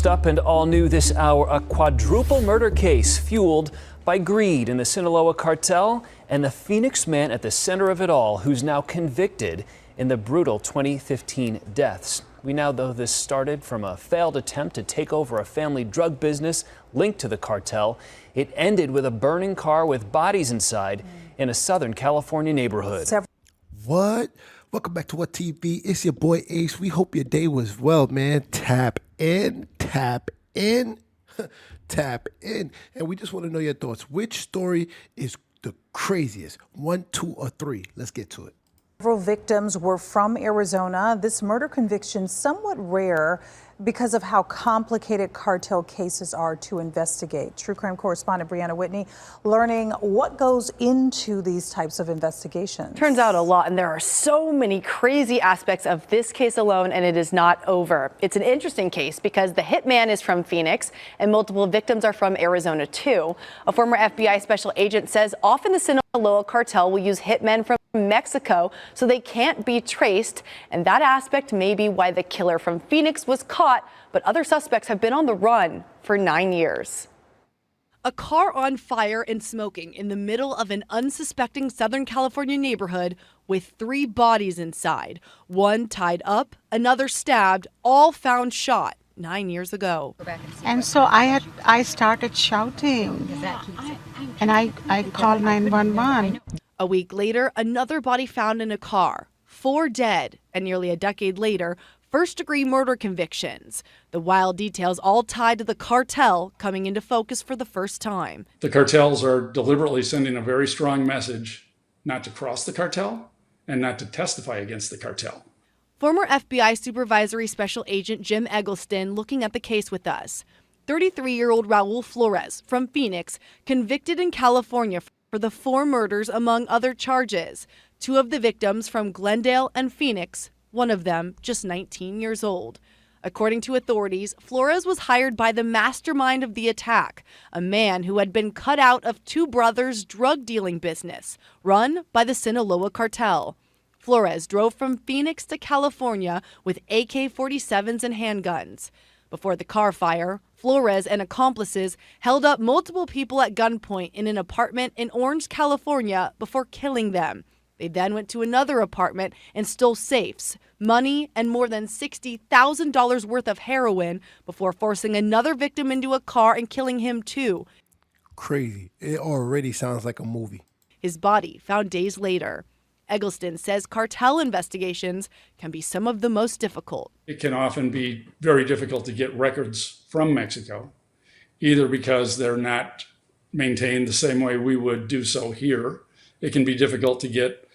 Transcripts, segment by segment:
First up and all new this hour, a quadruple murder case fueled by greed in the Sinaloa cartel and the Phoenix man at the center of it all, who's now convicted in the brutal 2015 deaths. We now know this started from a failed attempt to take over a family drug business linked to the cartel. It ended with a burning car with bodies inside in a Southern California neighborhood. What? Welcome back to What TV. It's your boy Ace. We hope your day was well, man. Tap in, tap in, tap in. And we just want to know your thoughts. Which story is the craziest? 1, 2, or 3? Let's get to it. Several victims were from Arizona. This murder conviction somewhat rare because of how complicated cartel cases are to investigate. True crime correspondent Brianna Whitney learning what goes into these types of investigations. Turns out a lot, and there are so many crazy aspects of this case alone, and it is not over. It's an interesting case because the hitman is from Phoenix and multiple victims are from Arizona too. A former FBI special agent says often the Sinaloa cartel will use hitmen from Mexico so they can't be traced, and that aspect may be why the killer from Phoenix was caught, but other suspects have been on the run for 9 years. A car on fire and smoking in the middle of an unsuspecting Southern California neighborhood with 3 bodies inside, one tied up, another stabbed, all found shot 9 years ago. And so I started shouting, and I called 911. A week later, another body found in a car, 4 dead, and nearly a decade later, first-degree murder convictions. The wild details all tied to the cartel coming into focus for the first time. The cartels are deliberately sending a very strong message not to cross the cartel and not to testify against the cartel. Former FBI Supervisory Special Agent Jim Eggleston looking at the case with us. 33-year-old Raul Flores from Phoenix, convicted in California for the 4 murders among other charges. 2 of the victims from Glendale and Phoenix, one of them just 19 years old. According to authorities, Flores was hired by the mastermind of the attack, a man who had been cut out of 2 brothers' drug dealing business, run by the Sinaloa cartel. Flores drove from Phoenix to California with AK-47s and handguns. Before the car fire, Flores and accomplices held up multiple people at gunpoint in an apartment in Orange, California, before killing them. They then went to another apartment and stole safes, money, and more than $60,000 worth of heroin before forcing another victim into a car and killing him too. Crazy. It already sounds like a movie. His body found days later. Eggleston says cartel investigations can be some of the most difficult. It can often be very difficult to get records from Mexico, either because they're not maintained the same way we would do so here. It can be difficult to get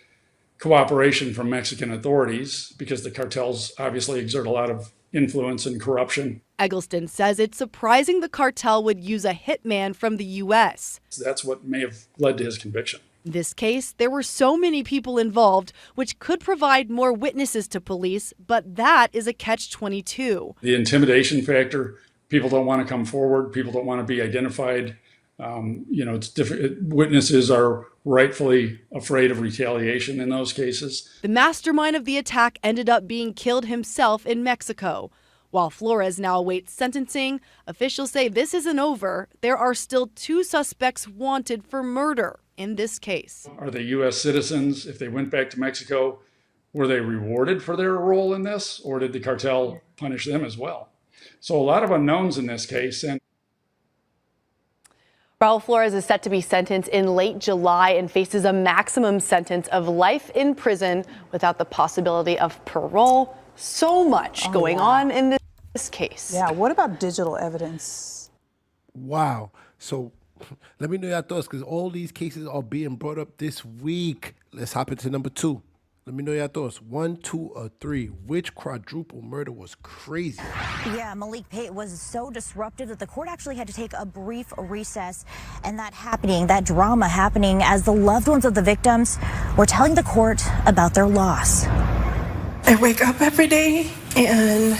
cooperation from Mexican authorities because the cartels obviously exert a lot of influence and corruption. Eggleston says it's surprising the cartel would use a hitman from the U.S. That's what may have led to his conviction. In this case, there were so many people involved, which could provide more witnesses to police, but that is a catch-22. The intimidation factor, people don't want to come forward, people don't want to be identified. It's different. Witnesses are rightfully afraid of retaliation in those cases. The mastermind of the attack ended up being killed himself in Mexico. While Flores now awaits sentencing, officials say this isn't over. There are still 2 suspects wanted for murder in this case. Are they U.S. citizens? If they went back to Mexico, were they rewarded for their role in this, or did the cartel punish them as well? So a lot of unknowns in this case. And Raul Flores is set to be sentenced in late July and faces a maximum sentence of life in prison without the possibility of parole. So much going on in this case. Yeah, what about digital evidence? Wow. So let me know your thoughts, because all these cases are being brought up this week. Let's hop into number 2. Let me know your thoughts. 1, 2, or 3. Which quadruple murder was crazy? Yeah, Malik Pate was so disruptive that the court actually had to take a brief recess. And that drama happening as the loved ones of the victims were telling the court about their loss. I wake up every day and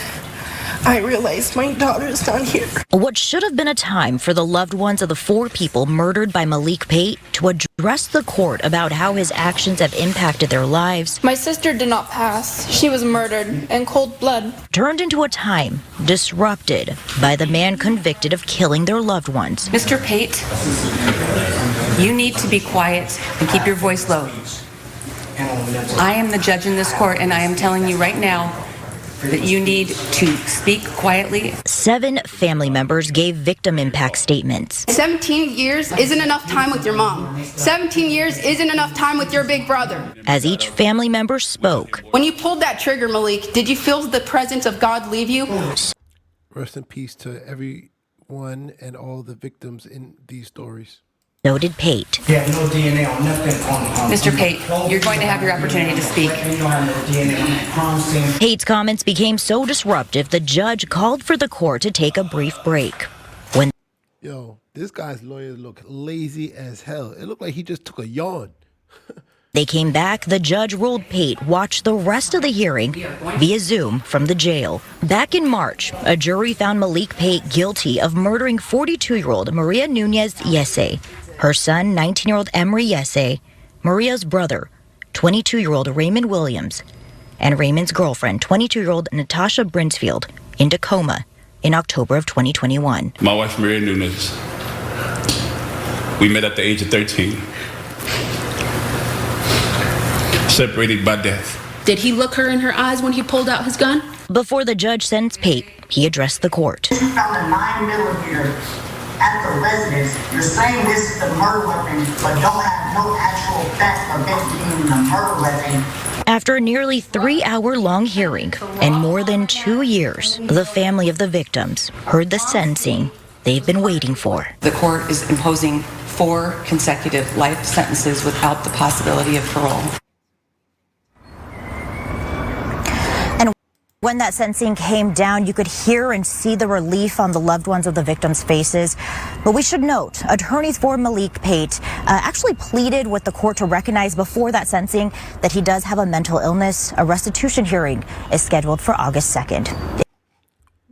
I realized my daughter's not here. What should have been a time for the loved ones of the 4 people murdered by Malik Pate to address the court about how his actions have impacted their lives. My sister did not pass. She was murdered in cold blood. Turned into a time disrupted by the man convicted of killing their loved ones. Mr. Pate, you need to be quiet and keep your voice low. I am the judge in this court, and I am telling you right now that you need to speak quietly. 7 family members gave victim impact statements. 17 years isn't enough time with your mom. 17 years isn't enough time with your big brother. As each family member spoke. When you pulled that trigger, Malik, did you feel the presence of God leave you? Rest in peace to everyone and all the victims in these stories. So did Pate. Yeah, no DNA on nothing on Mr. Pate, you're going to have your opportunity to speak. Pate's comments became so disruptive, the judge called for the court to take a brief break. When This guy's lawyers look lazy as hell. It looked like he just took a yawn. they came back, the judge ruled Pate watch the rest of the hearing via Zoom from the jail. Back in March, a jury found Malik Pate guilty of murdering 42-year-old Maria Nunez Yese, her son, 19-year-old Emery Yese, Maria's brother, 22-year-old Raymond Williams, and Raymond's girlfriend, 22-year-old Natasha Brinsfield, in Tacoma in October of 2021. My wife, Maria Nunez, we met at the age of 13, separated by death. Did he look her in her eyes when he pulled out his gun? Before the judge sentenced Pate, he addressed the court. He found a 9mm at the residence, the same as the murder weapon, but don't have no actual fact of it being the murder weapon. After a nearly 3-hour-long hearing and more than 2 years, the family of the victims heard the sentencing they've been waiting for. The court is imposing 4 consecutive life sentences without the possibility of parole. When that sentencing came down, you could hear and see the relief on the loved ones of the victims' faces. But we should note, attorneys for Malik Pate actually pleaded with the court to recognize before that sentencing that he does have a mental illness. A restitution hearing is scheduled for August 2nd.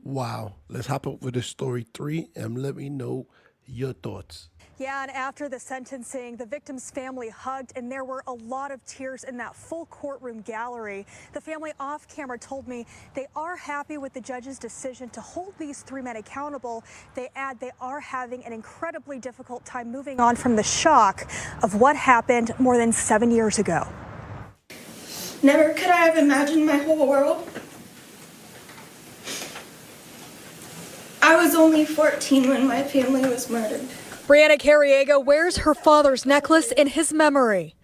Wow. Let's hop over to story 3 and let me know your thoughts. Yeah, and after the sentencing, the victim's family hugged, and there were a lot of tears in that full courtroom gallery. The family off camera told me they are happy with the judge's decision to hold these 3 men accountable. They add they are having an incredibly difficult time moving on from the shock of what happened more than 7 years ago. Never could I have imagined my whole world. I was only 14 when my family was murdered. Brianna Carriego wears her father's necklace in his memory,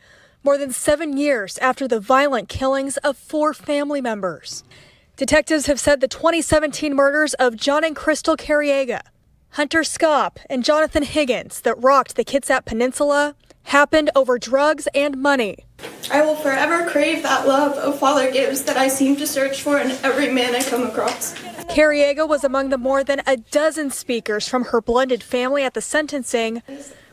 more than 7 years after the violent killings of 4 family members. Detectives have said the 2017 murders of John and Crystal Carriego, Hunter Scopp, and Jonathan Higgins that rocked the Kitsap Peninsula happened over drugs and money. I will forever crave that love a father gives that I seem to search for in every man I come across. Carriego was among the more than a dozen speakers from her blended family at the sentencing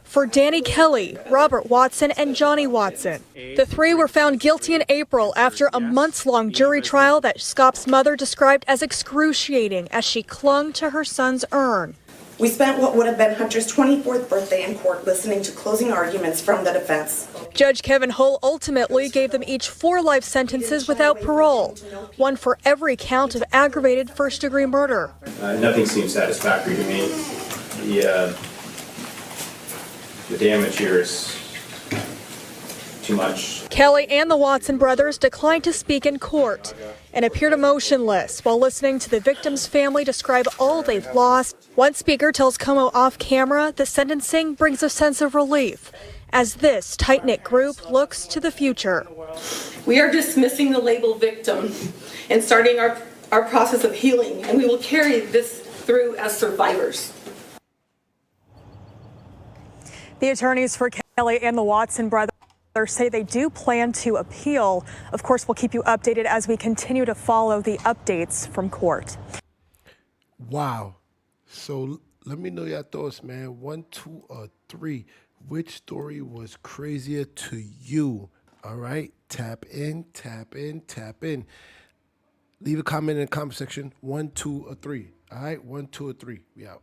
for Danny Kelly, Robert Watson, and Johnny Watson. The 3 were found guilty in April after a months-long jury trial that Scopp's mother described as excruciating as she clung to her son's urn. We spent what would have been Hunter's 24th birthday in court listening to closing arguments from the defense. Judge Kevin Hull ultimately gave them each 4 life sentences without parole, 1 for every count of aggravated first-degree murder. Nothing seems satisfactory to me. The damage here is too much. Kelly and the Watson brothers declined to speak in court and appeared emotionless while listening to the victim's family describe all they've lost. One speaker tells Como off camera the sentencing brings a sense of relief as this tight-knit group looks to the future. We are dismissing the label victim and starting our process of healing, and we will carry this through as survivors. The attorneys for Kelly and the Watson brothers say they do plan to appeal. Of course, we'll keep you updated as we continue to follow the updates from court. Wow. So let me know your thoughts, man. 1, 2, or 3. Which story was crazier to you? All right. Tap in, tap in, tap in. Leave a comment in the comment section. 1, 2, or 3. All right, 1, 2, or 3. We out.